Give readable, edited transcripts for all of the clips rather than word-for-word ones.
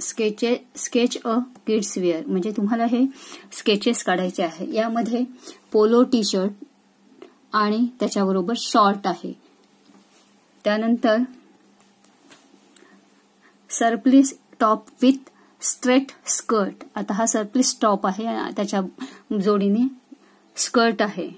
Sketch अ kids wear म्हणजे तुम्हाला हे स्केचेस काढायचे आहे. यामध्ये पोलो टी शर्ट आणि त्याच्याबरोबर शॉर्ट आहे. त्यानंतर सरप्लीस टॉप विथ स्ट्रेट स्कर्ट. आता हा सरप्लीस टॉप आहे, त्याच्या जोडीने स्कर्ट आहे.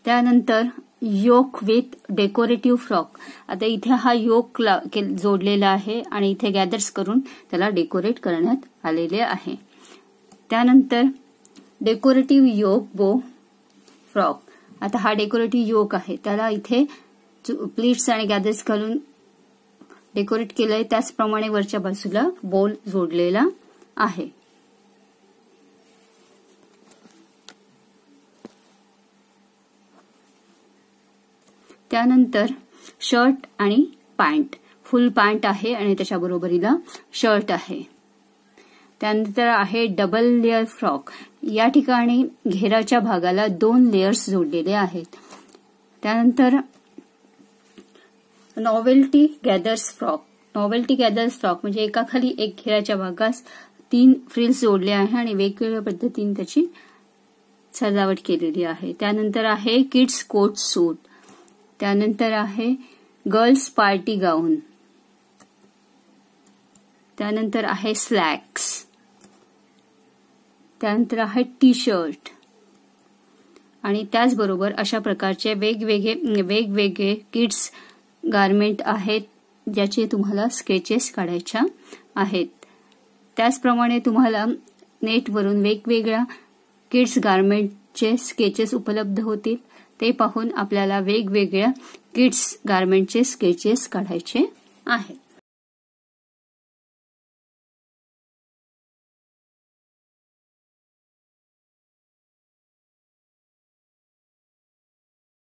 त्यानंतर योक विथ डेकोरेटिव्ह फ्रॉक. आता इथे हा योक जोडलेला आहे आणि इथे गॅदर्स करून त्याला डेकोरेट करण्यात आलेले आहे. त्यानंतर डेकोरेटिव्ह योक बो फ्रॉक. आता हा डेकोरेटिव्ह योक आहे, त्याला इथे प्लीट्स आणि गॅदर्स घालून डेकोरेट केलंय. त्याचप्रमाणे वरच्या बाजूला बोल जोडलेला आहे. त्यानंतर शर्ट आणि पॅन्ट, फुल पॅन्ट आहे आणि त्याच्या बरोबरीला शर्ट आहे. त्यानंतर आहे डबल लेअर फ्रॉक. या ठिकाणी घेराच्या भागाला 2 लेयर्स जोडलेले आहेत. त्यानंतर नॉवेल्टी गॅदर्स फ्रॉक. नॉवेल्टी गॅदर्स फ्रॉक म्हणजे एकाखाली एक घेराच्या भागास 3 फ्रिल्स जोडले आहे आणि वेगवेगळ्या पद्धतीने त्याची सजावट केलेली आहे. त्यानंतर आहे किड्स कोट सूट. त्यानंतर आहे गर्ल्स पार्टी गाऊन. त्यानंतर आहे स्लॅक्स. त्यानंतर आहे टी शर्ट आणि त्याचबरोबर अशा प्रकारचे वेगवेगळे किड्स गारमेंट आहेत ज्याचे तुम्हाला स्केचेस काढायच्या आहेत. त्याचप्रमाणे तुम्हाला नेटवरून वेगवेगळ्या किड्स गारमेंटचे स्केचेस उपलब्ध होतील. ते पाहून आपल्याला वेगवेगळ्या किड्स गारमेंटचे स्केचेस काढायचे आहेत.